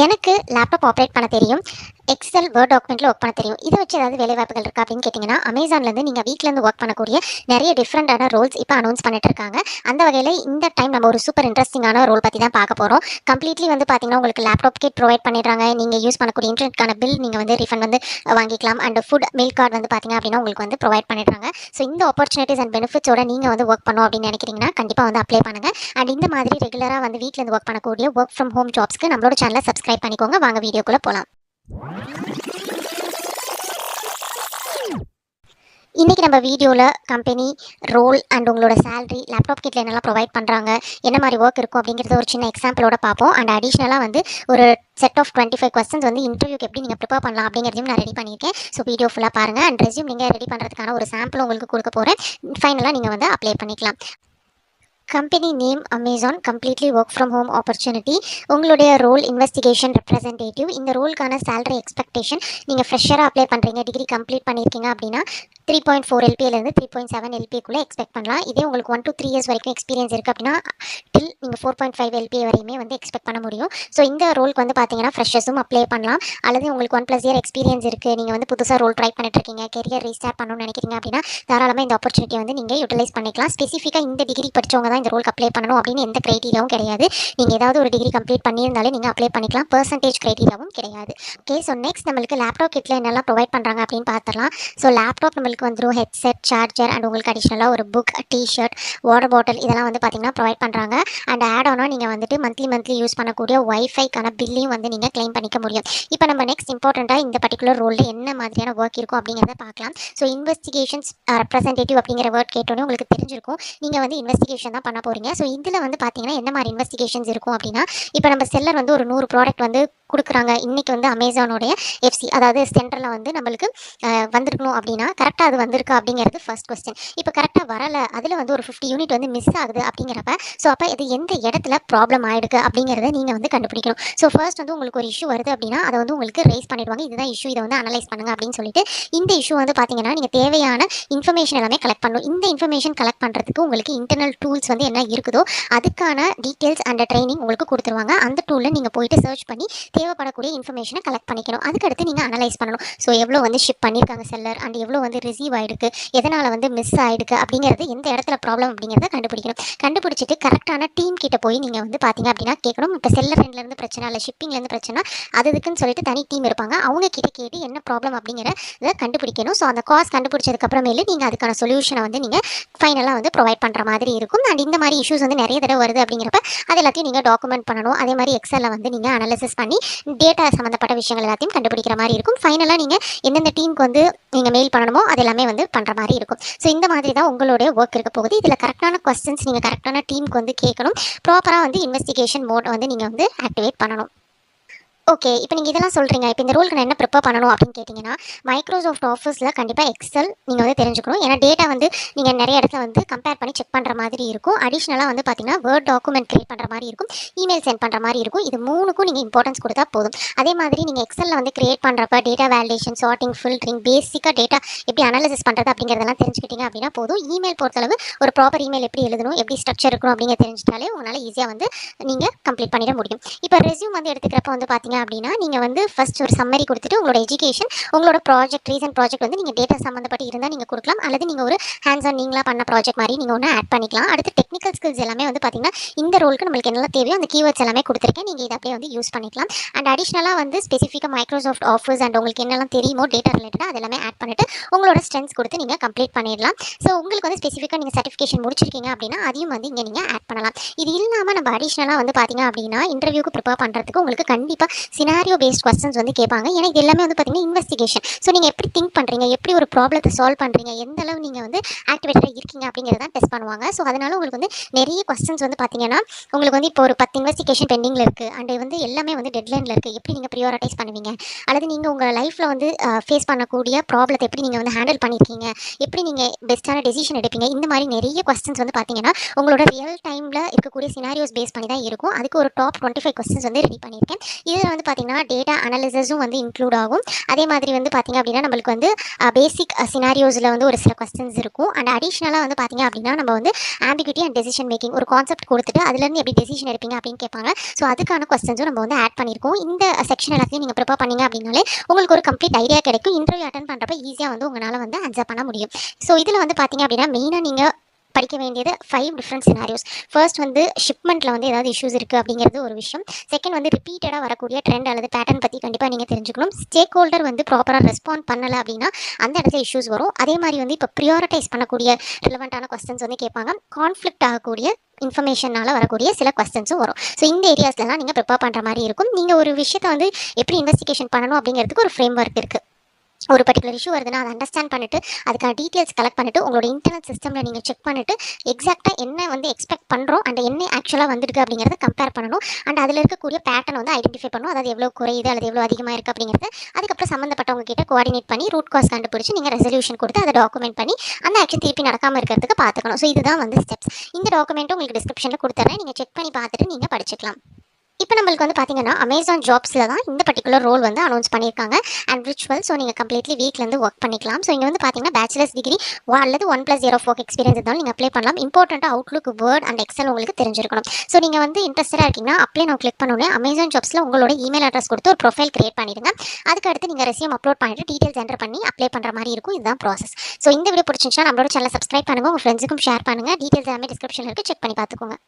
எனக்கு laptop operate பண்ண தெரியும். எக்ஸல், வேர்ட் டாக்குமெண்ட்ல ஒர்க் பண்ண தெரியும். இத வச்சு ஏதாவது வேலைவாய்ப்புகள் இருக்கா அப்படின்னு கேட்டிங்கன்னா, அமேசான்லேருந்து நீங்க வீட்லேருந்து ஒர்க் பண்ணக்கூடிய நிறைய டிஃப்ரெண்டான ரோல்ஸ் இப்போ அனௌன்ஸ் பண்ணிட்டு இருக்காங்க. அந்த வகையில இந்த டைம் நம்ம ஒரு சூப்பர் இன்ட்ரெஸ்டிங்கான ரோல் பத்தி தான் பார்க்க போறோம். கம்ப்ளீட்லி வந்து பார்த்தீங்கன்னா, உங்களுக்கு லேப்டாப் கிட் ப்ரொவைட் பண்ணிடுறாங்க. நீங்க யூஸ் பண்ணக்கூடிய இன்டர்நெட்கான பில் நீங்க வந்து ரீஃபண்ட் வந்து வாங்கிக்கலாம். அண்ட் ஃபுட் மீல் கார்டு வந்து பார்த்தீங்க அப்படின்னா உங்களுக்கு வந்து ப்ரொவைட் பண்ணிடுறாங்க. ஸோ இந்த ஆப்பர்ச்சுனிட்டிஸ் அண்ட் பெனிஃபிட்ஸோட நீங்க வந்து ஒர்க் பண்ணணும் அப்படின்னு நினைக்கிறீங்கன்னா, கண்டிப்பா வந்து அப்ளை பண்ணுங்க. அண்ட் இந்த மாதிரி ரெகுலரா வந்து வீட்லேருந்து ஒர்க் பண்ணக்கூடிய ஒர்க் ஃப்ரம் ஹோம் ஜாப்ஸ்க்கு நம்மளோட சேனலை சப்ஸ்கிரைப் பண்ணிக்கோங்க. வாங்க வீடியோக்குள்ள போலாம். இன்னைக்கு நம்ம வீடியோவில் கம்பெனி ரோல் அண்ட் உங்களோட சேலரி லேப்டாப் கிட்ல என்னெல்லாம் ப்ரொவைட் பண்ணுறாங்க, என்ன மாதிரி ஒர்க் இருக்கும் அப்படிங்கிறத ஒரு சின்ன எக்ஸாம்பிளோட பார்ப்போம். அண்ட் அடிஷ்னலாக வந்து ஒரு செட் ஆஃப் 25 கொஸ்டின்ஸ் வந்து இன்டர்வியூக்கு எப்படி நீங்கள் ப்ரிப்பேர் பண்ணலாம் அப்படிங்கிறதையும் நான் ரெடி பண்ணியிருக்கேன். ஸோ வீடியோ ஃபுல்லாக பாருங்கள். அண்ட் ரெஸ்யூம் நீங்கள் ரெடி பண்ணுறதுக்கான ஒரு சாம்பிள் உங்களுக்கு கொடுக்க போகிறேன். ஃபைனலாக நீங்கள் வந்து அப்ளை பண்ணிக்கலாம். Company name Amazon, completely work from home opportunity. உங்களுடைய ரோல் இன்வெஸ்டிகேஷன் ரெப்ரசன்டேட்டிவ். இந்த ரோலுக்கான சேலரி எக்ஸ்பெக்டேஷன், நீங்கள் ஃப்ரெஷராக அப்ளை பண்ணுறீங்க, டிகிரி கம்ப்ளீட் பண்ணியிருக்கீங்க அப்படின்னா 3.4 எல்பியிலேருந்து 3.7 எல்பிக்குள்ளே எக்ஸ்பெக்ட் பண்ணலாம். இதே உங்களுக்கு 1 to 3 இயர்ஸ் வரைக்கும் எக்ஸ்பீரியன்ஸ் இருக்குது அப்படின்னா டில் நீங்கள் 4.5 எல்பி வரையுமே வந்து எக்ஸ்பெக்ட் பண்ண முடியும். ஸோ இந்த ரோலுக்கு வந்து பார்த்தீங்கன்னா ஃப்ரெஷர்ஸும் அப்ளை பண்ணலாம். அல்லது உங்களுக்கு 1+ இயர் எக்ஸ்பீரியன்ஸ் இருக்குது, நீங்கள் வந்து புதுசாக ரோல் ட்ரை பண்ணிட்டு இருக்கீங்க, கெரியர் ரீஸ்டார்ட் பண்ணணும்னு நினைக்கிறீங்க அப்படின்னா தாராளமாக இந்த ஆப்பர்ச்சுனிட்டி வந்து நீங்கள் யூட்டிலைஸ் பண்ணிக்கலாம். ஸ்பெசிஃபிக்காக இந்த டிகிரி படித்தவங்க தான் இந்த ரோலுக்கு அப்ளை பண்ணணும் அப்படின்னு எந்த கிரைட்டீரியாவும் கிடையாது. நீங்கள் ஏதாவது ஒரு டிகிரி கம்ப்ளீட் பண்ணியிருந்தாலே நீங்கள் அப்ளை பண்ணிக்கலாம். பெர்சன்டேஜ் கிரைட்டீரியாவும் கிடையாது. ஓகே, ஸோ நெக்ஸ்ட் நம்மளுக்கு லேப்டாப் கிட்டில் என்னெல்லாம் ப்ரொவைட் பண்ணுறாங்க அப்படின்னு பார்த்துடலாம். ஸோ லேப்டாப் நம்மளுக்கு வந்துடும் ஹெட்செட், சார்ஜர் அண்ட் உங்களுக்கு அடிஷ்னலாக ஒரு புக், டிஷர்ட், வாட்டர் பாட்டில் இதெல்லாம் வந்து பார்த்தீங்கன்னா ப்ரொவைட் பண்ணுறாங்க. அண்ட் ஆட் ஆனாக நீங்கள் வந்துட்டு மந்த்லி யூஸ் பண்ணக்கூடிய ஒய்ஃபைக்கான பில்லையும் வந்து நீங்கள் கிளைம் பண்ணிக்க முடியும். இப்போ நம்ம நெக்ஸ்ட் இம்பார்ட்டண்ட்டாக இந்த பர்டிகுலர் ரோலில் என்ன மாதிரியான ஒர்க் இருக்கும் அப்படிங்கிறத பார்க்கலாம். ஸோ இன்வெஸ்டிகேஷன்ஸ் ரெப்ரசன்டேட்டிவ் அப்படிங்கிற வேர்ட் கேட்டோன்னே உங்களுக்கு தெரிஞ்சிருக்கும், நீங்கள் வந்து இன்வெஸ்டிகேஷன் தான் பண்ண போகிறீங்க. ஸோ இதில் வந்து பார்த்தீங்கன்னா என்ன மாதிரி இன்வெஸ்டிகேஷன்ஸ் இருக்கும் அப்படின்னா, இப்போ நம்ம செல்லர் வந்து ஒரு 100 ப்ராடக்ட் வந்து கொடுக்குறாங்க. இன்றைக்கி வந்து அமேசானோடைய எஃப்சி, அதாவது சென்டரில் வந்து நம்மளுக்கு வந்திருக்கணும் அப்படின்னா கரெக்டாக அது வந்திருக்கா அப்படிங்கிறது ஃபர்ஸ்ட் கொஸ்டின். இப்போ கரெக்டாக வரலை, அதில் வந்து ஒரு 50 யூனிட் வந்து மிஸ் ஆகுது அப்படிங்கிறப்ப ஸோ அப்போ இது எந்த இடத்துல ப்ராப்ளம் ஆகிடுக்கு அப்படிங்கிறத நீங்கள் வந்து கண்டுபிடிக்கணும். ஸோ ஃபர்ஸ்ட் வந்து உங்களுக்கு ஒரு இஷ்யூ வருது அப்படின்னா அதை வந்து உங்களுக்கு ரைஸ் பண்ணிடுவாங்க. இதுதான் இஷ்யூ, இதை வந்து அனலைஸ் பண்ணுங்க அப்படின்னு சொல்லிட்டு. இந்த இஷ்யூ வந்து பார்த்தீங்கன்னா நீங்கள் தேவையான இன்ஃபர்மேஷன் எல்லாமே கலெக்ட் பண்ணணும். இந்த இன்ஃபர்மேஷன் கலெக்ட் பண்ணுறதுக்கு உங்களுக்கு இன்டர்னல் டூல்ஸ் வந்து என்ன இருக்குதோ அதுக்கான டீட்டெயில்ஸ் அண்ட் ட்ரைனிங் உங்களுக்கு கொடுத்துருவாங்க. அந்த டூலில் நீங்கள் போயிட்டு சர்ச் பண்ணி தேவைப்படக்கூடிய இன்ஃபர்மேஷனை கலெக்ட் பண்ணிக்கணும். அதுக்கடுத்து நீங்கள் அனலைஸ் பண்ணணும். ஸோ எவ்வளோ வந்து ஷிப் பண்ணியிருக்காங்க செல்லர், அண்ட் எவ்வளோ வந்து ரிசீவ் ஆகிடுக்கு, எதனால் வந்து மிஸ் ஆகிடுக்கு அப்படிங்கிறது, எந்த இடத்துல ப்ராப்ளம் அப்படிங்கிறத கண்டுபிடிக்கணும். கண்டுபிடிச்சிட்டு கரெக்டான டீம் கிட்ட போய் நீங்கள் வந்து பார்த்தீங்க அப்படின்னா கேட்கணும். இப்போ செல்லர் ரெண்டுலேருந்து பிரச்சனை இல்லை, ஷிப்பிங்லேருந்து பிரச்சனை, அதுக்குன்னு சொல்லிட்டு தனி டீம் இருப்பாங்க. அவங்க கிட்ட கேட்டு என்ன ப்ராப்ளம் அப்படிங்கிறத கண்டுபிடிக்கணும். ஸோ அந்த காஸ் கண்டுபிடிச்சதுக்கப்புறமேலு நீங்கள் அதுக்கான சொல்யூஷனை வந்து நீங்கள் ஃபைனலாக வந்து ப்ரொவைட் பண்ணுற மாதிரி இருக்கும். அண்ட் இந்த மாதிரி இஷ்யூஸ் வந்து நிறைய தடவை வருது அப்படிங்கிறப்ப அது எல்லாத்தையும் நீங்கள் டாக்குமெண்ட் பண்ணணும். அதே மாதிரி எக்ஸலில் வந்து நீங்கள் அனாலிசிஸ் பண்ணி டேட்டா சம்மந்தப்பட்ட விஷயங்கள் எல்லாத்தையும் கண்டுபிடிக்கிற மாதிரி இருக்கும். ஃபைனலாக நீங்கள் எந்தெந்த டீமுக்கு வந்து நீங்கள் மெயில் பண்ணணுமோ அது எல்லாமே வந்து பண்ணுற மாதிரி இருக்கும். ஸோ இந்த மாதிரி தான் உங்களுடைய ஒர்க் இருக்க போகுது. இதில் கரெக்டான கொஸ்டின்ஸ் நீங்கள் கரெக்டான டீமுக்கு வந்து கேட்கணும். ப்ராப்பராக வந்து இன்வெஸ்டிகேஷன் மோட் வந்து நீங்கள் வந்து ஆக்டிவேட் பண்ணணும். ஓகே, இப்போ நீங்கள் இதெல்லாம் சொல்கிறீங்க, இப்போ இந்த ரோலுக்கு நான் என்ன ப்ரிப்பேர் பண்ணணும் அப்படின்னு கேட்டிங்கன்னா, மைக்ரோசாஃப்ட் ஆஃபீஸில் கண்டிப்பாக எக்ஸல் நீங்கள் வந்து தெரிஞ்சுக்கணும். ஏன்னா டேட்டா வந்து நீங்கள் நிறைய இடத்துல வந்து கம்பேர் பண்ணி செக் பண்ணுற மாதிரி இருக்கும். அடிஷ்னலாக வந்து பார்த்தீங்கன்னா வேர்ட் டாக்குமெண்ட் கிரியேட் பண்ணுற மாதிரி இருக்கும், இமெயில் சென்ட் பண்ணுற மாதிரி இருக்கும். இது மூணுக்கும் நீங்கள் இம்பார்ட்டன்ஸ் கொடுத்தா போதும். அதே மாதிரி நீங்கள் எக்ஸலில் வந்து கிரியேட் பண்ணுறப்ப டேட்டா வேலிடேஷன், சார்ட்டிங், ஃபில்டரிங், பேசிக்காக டேட்டா எப்படி அனாலிசிஸ் பண்ணுறது அப்படிங்கிறதெல்லாம் தெரிஞ்சுக்கிட்டீங்க அப்படின்னா போதும். இமெயில் பொறுத்தளவு ஒரு ப்ராப்பர் இமெயில் எப்படி எழுதணும், எப்படி ஸ்ட்ரக்சர் இருக்கணும் அப்படிங்கிற தெரிஞ்சிட்டாலே உங்களால் ஈஸியாக வந்து நீங்கள் கம்ப்ளீட் பண்ணிட முடியும். இப்போ ரெஸ்யூம் வந்து எடுத்துக்கிறப்ப வந்து பார்த்தீங்க அப்படின்னா நீங்கள் வந்து ஃபர்ஸ்ட் ஒரு சம்மரி கொடுத்துட்டு உங்களோட எஜுகேஷன், உங்களோட ப்ராஜெக்ட், ரீசன்ட் ப்ராஜெக்ட் வந்து நீங்கள் டேட்டா சம்மந்தப்பட்டு இருந்தால் நீங்கள் கொடுக்கலாம். அல்லது நீங்கள் ஒரு ஹேண்ட்ஸ் ஆன் நீங்களாக பண்ண ப்ராஜெக்ட் மாதிரி நீங்கள் ஒன்று ஆட் பண்ணிக்கலாம். அடுத்து டெக்னிக்கல் ஸ்கில்ஸ் எல்லாமே வந்து பார்த்தீங்கன்னா இந்த ரோலுக்கு நம்மளுக்கு என்னெல்லாம் தேவையோ அந்த கீவேர்ட்ஸ் எல்லாமே கொடுத்துருக்கேன், நீங்கள் இதை அப்படியே வந்து யூஸ் பண்ணிக்கலாம். அண்ட் அடிஷ்னலாக வந்து ஸ்பெசிஃபிக்காக மைக்ரோசாஃப்ட் ஆஃபீஸ் அண்ட் உங்களுக்கு என்னெல்லாம் தெரியுமோ டேட்டா ரிலேட்டடாக அது எல்லாமே ஆட் பண்ணிட்டு உங்களோட ஸ்ட்ரென்த்ஸ் கொடுத்து நீங்கள் கம்ப்ளீட் பண்ணிடலாம். ஸோ உங்களுக்கு வந்து ஸ்பெசிஃபிக்காக நீங்கள் சர்டிஃபிகேஷன் முடிச்சிருக்கீங்க அப்படின்னா அதையும் வந்து இங்கே நீங்கள் ஆட் பண்ணலாம். இது இல்லாமல் நம்ம அடிஷ்னலாக வந்து பார்த்தீங்க அப்படின்னா இன்டர்வியூக்கு ப்ரிப்பேர் பண்ணுறதுக்கு உங்களுக்கு கண்டிப்பாக சினாரியோ பேஸ்ட் கொஸ்டின்ஸ் வந்து கேட்பாங்க. ஏன்னா இது எல்லாமே வந்து பார்த்தீங்கன்னா இன்வெஸ்டிகேஷன். ஸோ நீங்கள் எப்படி திங்க் பண்ணுறீங்க, எப்படி ஒரு ப்ராப்ளத்தை சால்வ் பண்ணுறீங்க, எந்த அளவு நீங்கள் வந்து ஆக்டிவேட்டடாக இருக்கீங்க அப்படிங்கிறத டெஸ்ட் பண்ணுவாங்க. ஸோ அதனால உங்களுக்கு வந்து நிறைய கொஸ்டின்ஸ் வந்து பார்த்தீங்கன்னா உங்களுக்கு வந்து இப்போ ஒரு 10 இன்வெஸ்டிகேஷன் பெண்டிங்கில் இருக்குது அண்ட் வந்து எல்லாமே வந்து டெட்லைனில் இருக்குது, எப்படி நீங்கள் ப்ரியாரிட்டைஸ் பண்ணுவீங்க, அல்லது நீங்கள் உங்கள் லைஃப்பில் வந்து ஃபேஸ் பண்ணக்கூடிய ப்ராப்ளத்தை எப்படி நீங்கள் வந்து ஹேண்டில் பண்ணியிருக்கீங்க, எப்படி நீங்கள் பெஸ்ட்டான டெசிஷன் எடுப்பீங்க, இந்த மாதிரி நிறைய கொஸ்டின்ஸ் வந்து பார்த்தீங்கன்னா உங்களோட ரியல் டைமில் இருக்கக்கூடிய சினாரியோஸ் பேஸ் பண்ணி தான் இருக்கும். அதுக்கு ஒரு டாப் 25 கொஸ்டின்ஸ் வந்து ரெடி பண்ணியிருக்கேன். இதில் வந்து பார்த்தீங்கன்னா டேட்டா அனலிசிஸும் வந்து இன்க்ளூட் ஆகும். அதே மாதிரி வந்து பார்த்தீங்க அப்படின்னா நம்மளுக்கு வந்து பேசிக் சினாரியோஸில் வந்து ஒரு சில கொஸ்டின்ஸ் இருக்கும். அண்ட் அடிஷ்னலாக வந்து பார்த்தீங்க அப்படின்னா நம்ம வந்து ஆம்பிகுட்டி அண்ட் டெசிஷன் மேக்கிங் ஒரு கான்செப்ட் கொடுத்துட்டு அதுலேருந்து எப்படி டெசிஷன் எடுப்பீங்க அப்படின்னு கேட்பாங்க. ஸோ அதுக்கான கொஸ்டின்ஸும் நம்ம வந்து ஆட் பண்ணியிருக்கோம். இந்த செக்ஷன் எல்லாத்தையும் நீங்கள் ப்ரிப்பேர் பண்ணீங்க அப்படின்னாலே உங்களுக்கு ஒரு கம்ப்ளீட் ஐடியா கிடைக்கும். இன்டர்வியூ அட்டன் பண்ணுறப்ப ஈஸியாக வந்து உங்களால் வந்து ஆன்சர் பண்ண முடியும். ஸோ இதில் வந்து பார்த்தீங்க அப்படின்னா மெயினாக நீங்கள் படிக்க வேண்டியது 5 டிஃப்ரெண்ட் சினாரியோஸ். ஃபர்ஸ்ட் வந்து ஷிப்மெண்ட்டில் வந்து ஏதாவது இஷ்யூஸ் இருக்குது அப்படிங்கிறது ஒரு விஷயம். செகண்ட் வந்து ரிப்பீட்டடாக வரக்கூடிய ட்ரெண்ட் அல்லது பேட்டர்ன் பற்றி கண்டிப்பாக நீங்கள் தெரிஞ்சுக்கணும். ஸ்டேக் ஹோல்டர் வந்து ப்ராப்பராக ரெஸ்பாண்ட் பண்ணலை அப்படின்னா அந்த இடத்துல இஷ்யூஸ் வரும். அதே மாதிரி வந்து இப்போ ப்ரியாரிட்டைஸ் பண்ணக்கூடிய ரிலவெண்ட்டான கொஸ்டின்ஸ் வந்து கேட்பாங்க. கான்ஃப்ளிக்ட் ஆகக்கூடிய இன்ஃபர்மேஷனால் வரக்கூடிய சில கொஸ்டின்ஸும் வரும். ஸோ இந்த ஏரியாஸ்லாம் நீங்கள் ப்ரிப்பேர் பண்ணுற மாதிரி இருக்கும். நீங்கள் ஒரு விஷயத்தை வந்து எப்படி இன்வெஸ்டிகேஷன் பண்ணணும் அப்படிங்கிறதுக்கு ஒரு ஃப்ரேம் ஒர்க் இருக்குது. ஒரு பர்டிகுலர் இஷ்யூ வருதுன்னா அதை அண்டர்ஸ்டாண்ட் பண்ணிட்டு அதுக்கான டீட்டெயில்ஸ் கலெக்ட் பண்ணிட்டு உங்களோட இன்டர்னல் சிஸ்டமில் நீங்கள் செக் பண்ணிட்டு எக்ஸாக்டாக என்ன வந்து எக்ஸ்பெக்ட் பண்ணுறோம் அண்ட் என்ன ஆக்சுவலாக வந்துருக்கு அப்படிங்கிறத கம்பேர் பண்ணணும். அண்ட் அதில் இருக்கக்கூடிய பேட்டர்ன் வந்து ஐடென்டிஃபை பண்ணணும். அதாவது எவ்வளோ குறையுது அல்லது எவ்வளோ அதிகமாக இருக்குது அப்படிங்கிறது அதுக்கப்புறம் சம்மந்தப்பட்டவங்க கிட்ட கோஆர்டினேட் பண்ணி ரூட் காஸ் கண்டுபிடிச்சி நீங்கள் ரெசல்யூஷன் கொடுத்து அதை டாக்குமெண்ட் பண்ணி அந்த ஆக்ஷன் திருப்பி நடக்காமல் இருக்கிறதுக்கு பார்த்துக்கணும். ஸோ இதுதான் வந்து ஸ்டெப்ஸ். இந்த டாக்குமெண்ட்டும் உங்களுக்கு டிஸ்கிரிப்ஷனில் கொடுத்துறேன். நீங்கள் செக் பண்ணி பார்த்துட்டு நீங்கள் படிச்சுக்கலாம். இப்போ நம்மளுக்கு வந்து பார்த்தீங்கன்னா அமேசான் ஜாப்ஸில் தான் இந்த பர்டிகுலர் ரோல் வந்து அனௌன்ஸ் பண்ணியிருக்காங்க அண்ட் விர்ச்சுவல். ஸோ நீங்கள் கம்ப்ளீட்லி வீட்டிலேருந்து ஒர்க் பண்ணிக்கலாம். ஸோ இங்கே வந்து பார்த்தீங்கன்னா பேச்சுலர்ஸ் டிகிரி அல்லது 1+ இயர் ஆஃப் ஒர்க் எக்ஸ்பீரியன்ஸ் இருந்தாலும் நீங்கள் அப்ளை பண்ணலாம். இம்பார்ட்டண்ட்டாக அவுட்லுக், வேர்ட் அண்ட் எக்ஸல் உங்களுக்கு தெரிஞ்சிருக்கணும். ஸோ நீங்கள் வந்து இன்ட்ரெஸ்டடாக இருக்கீங்கன்னா அப்ளை நான் கிளிக் பண்ணோன்னே அமேசான் ஜாப்ஸில் உங்களோட இமெயில் அட்ரஸ் கொடுத்து ஒரு ப்ரொஃபைல் கிரியேட் பண்ணிடுங்க. அதுக்கு அடுத்து நீங்கள் ரெஸ்யூம் அப்லோட் பண்ணிட்டு டீட்டெயில்ஸ் என்டர் பண்ணி அப்ளை பண்ணுற மாதிரி இருக்கும். இதுதான் ப்ராசஸ். ஸோ இந்த வீடியோ பிடிச்சிருந்துச்சுன்னா நம்மளோட சேனலை சப்ஸ்கிரைப் பண்ணுங்கள், உங்கள் ஃப்ரெண்ட்ஸுக்கும் ஷேர் பண்ணுங்கள். டீட்டெயில்ஸ் எல்லாமே டிஸ்கிரிப்ஷனில் இருக்குது, செக் பண்ணி பார்த்துக்கோங்க.